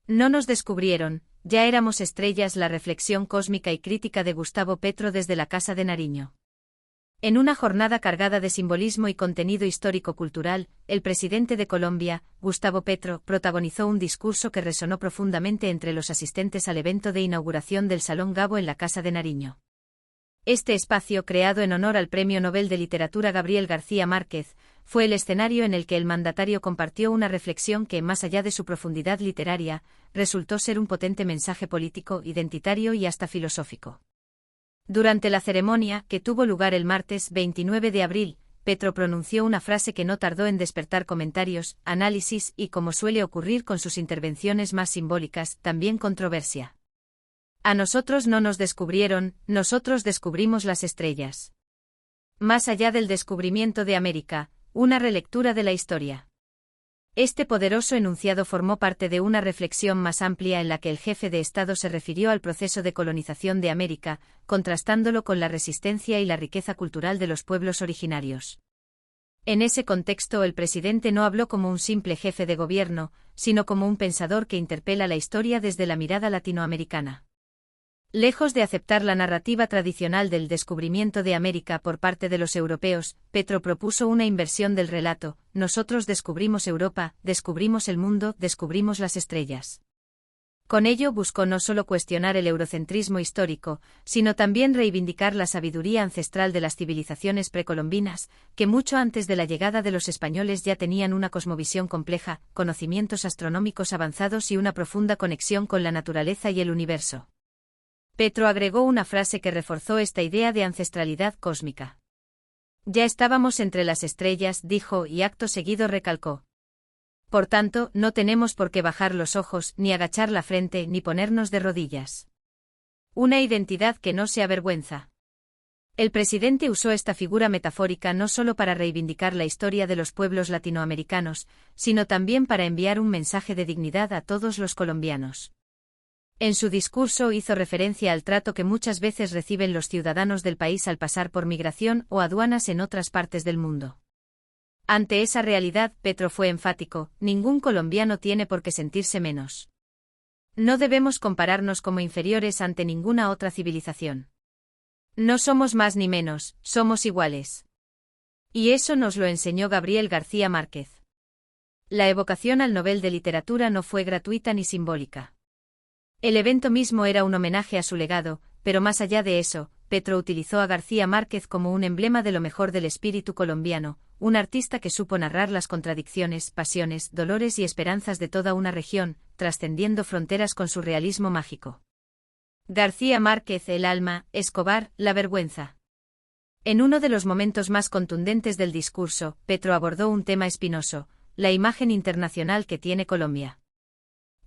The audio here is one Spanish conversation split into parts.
No nos descubrieron, ya éramos estrellas. La reflexión cósmica y crítica de Gustavo Petro desde la Casa de Nariño. En una jornada cargada de simbolismo y contenido histórico-cultural, el presidente de Colombia, Gustavo Petro, protagonizó un discurso que resonó profundamente entre los asistentes al evento de inauguración del Salón Gabo en la Casa de Nariño. Este espacio, creado en honor al Premio Nobel de Literatura Gabriel García Márquez, fue el escenario en el que el mandatario compartió una reflexión que, más allá de su profundidad literaria, resultó ser un potente mensaje político, identitario y hasta filosófico. Durante la ceremonia, que tuvo lugar el martes 29 de abril, Petro pronunció una frase que no tardó en despertar comentarios, análisis y, como suele ocurrir con sus intervenciones más simbólicas, también controversia. A nosotros no nos descubrieron, nosotros descubrimos las estrellas. Más allá del descubrimiento de América, una relectura de la historia. Este poderoso enunciado formó parte de una reflexión más amplia en la que el jefe de Estado se refirió al proceso de colonización de América, contrastándolo con la resistencia y la riqueza cultural de los pueblos originarios. En ese contexto, el presidente no habló como un simple jefe de gobierno, sino como un pensador que interpela la historia desde la mirada latinoamericana. Lejos de aceptar la narrativa tradicional del descubrimiento de América por parte de los europeos, Petro propuso una inversión del relato: nosotros descubrimos Europa, descubrimos el mundo, descubrimos las estrellas. Con ello buscó no solo cuestionar el eurocentrismo histórico, sino también reivindicar la sabiduría ancestral de las civilizaciones precolombinas, que mucho antes de la llegada de los españoles ya tenían una cosmovisión compleja, conocimientos astronómicos avanzados y una profunda conexión con la naturaleza y el universo. Petro agregó una frase que reforzó esta idea de ancestralidad cósmica. Ya estábamos entre las estrellas, dijo, y acto seguido recalcó. Por tanto, no tenemos por qué bajar los ojos, ni agachar la frente, ni ponernos de rodillas. Una identidad que no se avergüenza. El presidente usó esta figura metafórica no solo para reivindicar la historia de los pueblos latinoamericanos, sino también para enviar un mensaje de dignidad a todos los colombianos. En su discurso hizo referencia al trato que muchas veces reciben los ciudadanos del país al pasar por migración o aduanas en otras partes del mundo. Ante esa realidad, Petro fue enfático: ningún colombiano tiene por qué sentirse menos. No debemos compararnos como inferiores ante ninguna otra civilización. No somos más ni menos, somos iguales. Y eso nos lo enseñó Gabriel García Márquez. La evocación al Nobel de Literatura no fue gratuita ni simbólica. El evento mismo era un homenaje a su legado, pero más allá de eso, Petro utilizó a García Márquez como un emblema de lo mejor del espíritu colombiano, un artista que supo narrar las contradicciones, pasiones, dolores y esperanzas de toda una región, trascendiendo fronteras con su realismo mágico. García Márquez, el alma; Escobar, la vergüenza. En uno de los momentos más contundentes del discurso, Petro abordó un tema espinoso: la imagen internacional que tiene Colombia.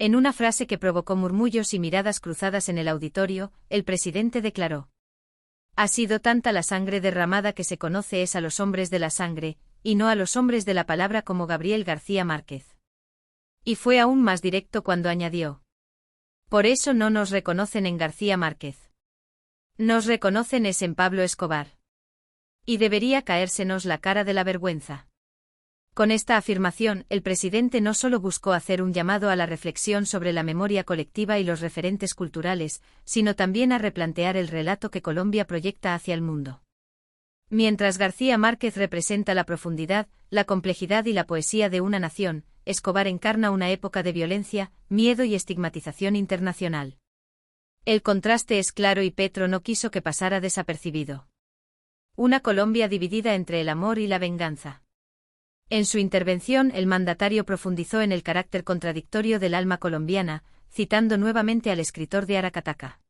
En una frase que provocó murmullos y miradas cruzadas en el auditorio, el presidente declaró: ha sido tanta la sangre derramada que se conoce es a los hombres de la sangre, y no a los hombres de la palabra, como Gabriel García Márquez. Y fue aún más directo cuando añadió: por eso no nos reconocen en García Márquez. Nos reconocen es en Pablo Escobar. Y debería caérsenos la cara de la vergüenza. Con esta afirmación, el presidente no solo buscó hacer un llamado a la reflexión sobre la memoria colectiva y los referentes culturales, sino también a replantear el relato que Colombia proyecta hacia el mundo. Mientras García Márquez representa la profundidad, la complejidad y la poesía de una nación, Escobar encarna una época de violencia, miedo y estigmatización internacional. El contraste es claro y Petro no quiso que pasara desapercibido. Una Colombia dividida entre el amor y la venganza. En su intervención, el mandatario profundizó en el carácter contradictorio del alma colombiana, citando nuevamente al escritor de Aracataca.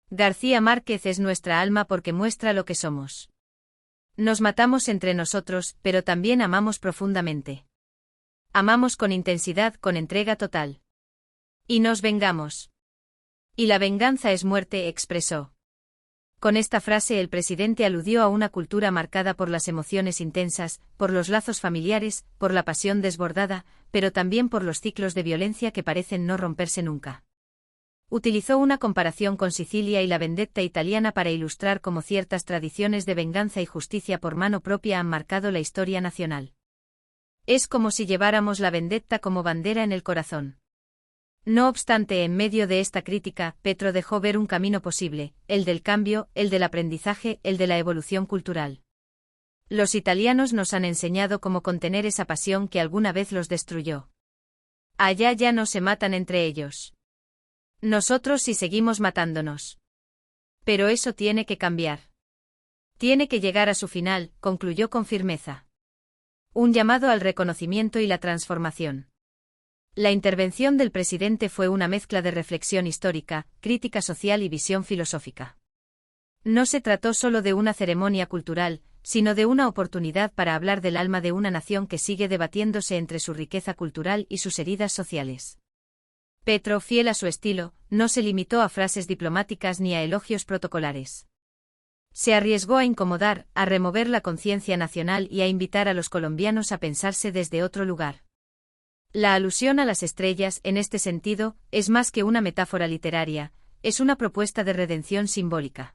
García Márquez es nuestra alma porque muestra lo que somos. Nos matamos entre nosotros, pero también amamos profundamente. Amamos con intensidad, con entrega total. Y nos vengamos. Y la venganza es muerte, expresó. Con esta frase el presidente aludió a una cultura marcada por las emociones intensas, por los lazos familiares, por la pasión desbordada, pero también por los ciclos de violencia que parecen no romperse nunca. Utilizó una comparación con Sicilia y la vendetta italiana para ilustrar cómo ciertas tradiciones de venganza y justicia por mano propia han marcado la historia nacional. Es como si lleváramos la vendetta como bandera en el corazón. No obstante, en medio de esta crítica, Petro dejó ver un camino posible, el del cambio, el del aprendizaje, el de la evolución cultural. Los italianos nos han enseñado cómo contener esa pasión que alguna vez los destruyó. Allá ya no se matan entre ellos. Nosotros sí seguimos matándonos. Pero eso tiene que cambiar. Tiene que llegar a su final, concluyó con firmeza. Un llamado al reconocimiento y la transformación. La intervención del presidente fue una mezcla de reflexión histórica, crítica social y visión filosófica. No se trató solo de una ceremonia cultural, sino de una oportunidad para hablar del alma de una nación que sigue debatiéndose entre su riqueza cultural y sus heridas sociales. Petro, fiel a su estilo, no se limitó a frases diplomáticas ni a elogios protocolares. Se arriesgó a incomodar, a remover la conciencia nacional y a invitar a los colombianos a pensarse desde otro lugar. La alusión a las estrellas, en este sentido, es más que una metáfora literaria, es una propuesta de redención simbólica.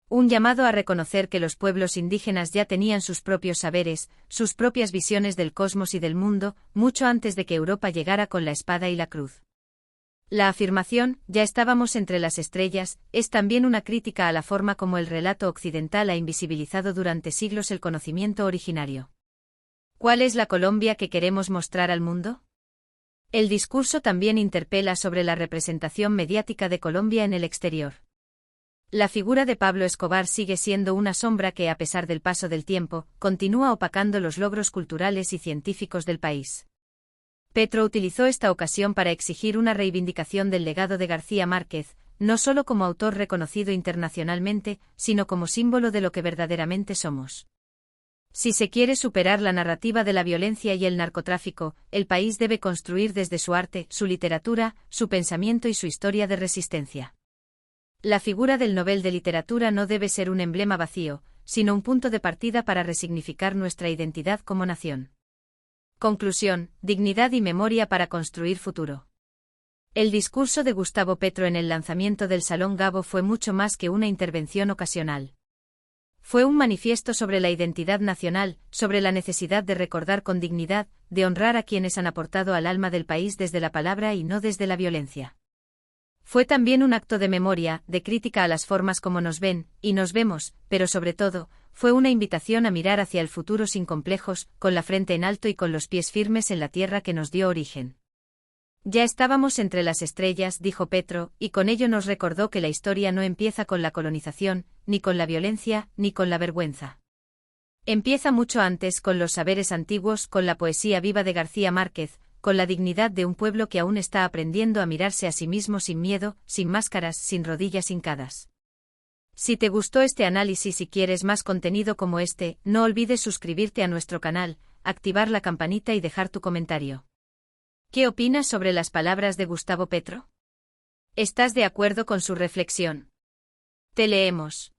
Un llamado a reconocer que los pueblos indígenas ya tenían sus propios saberes, sus propias visiones del cosmos y del mundo, mucho antes de que Europa llegara con la espada y la cruz. La afirmación, ya estábamos entre las estrellas, es también una crítica a la forma como el relato occidental ha invisibilizado durante siglos el conocimiento originario. ¿Cuál es la Colombia que queremos mostrar al mundo? El discurso también interpela sobre la representación mediática de Colombia en el exterior. La figura de Pablo Escobar sigue siendo una sombra que, a pesar del paso del tiempo, continúa opacando los logros culturales y científicos del país. Petro utilizó esta ocasión para exigir una reivindicación del legado de García Márquez, no solo como autor reconocido internacionalmente, sino como símbolo de lo que verdaderamente somos. Si se quiere superar la narrativa de la violencia y el narcotráfico, el país debe construir desde su arte, su literatura, su pensamiento y su historia de resistencia. La figura del Nobel de Literatura no debe ser un emblema vacío, sino un punto de partida para resignificar nuestra identidad como nación. Conclusión, dignidad y memoria para construir futuro. El discurso de Gustavo Petro en el lanzamiento del Salón Gabo fue mucho más que una intervención ocasional. Fue un manifiesto sobre la identidad nacional, sobre la necesidad de recordar con dignidad, de honrar a quienes han aportado al alma del país desde la palabra y no desde la violencia. Fue también un acto de memoria, de crítica a las formas como nos ven, y nos vemos, pero sobre todo, fue una invitación a mirar hacia el futuro sin complejos, con la frente en alto y con los pies firmes en la tierra que nos dio origen. Ya estábamos entre las estrellas, dijo Petro, y con ello nos recordó que la historia no empieza con la colonización, ni con la violencia, ni con la vergüenza. Empieza mucho antes con los saberes antiguos, con la poesía viva de García Márquez, con la dignidad de un pueblo que aún está aprendiendo a mirarse a sí mismo sin miedo, sin máscaras, sin rodillas hincadas. Si te gustó este análisis y quieres más contenido como este, no olvides suscribirte a nuestro canal, activar la campanita y dejar tu comentario. ¿Qué opinas sobre las palabras de Gustavo Petro? ¿Estás de acuerdo con su reflexión? Te leemos.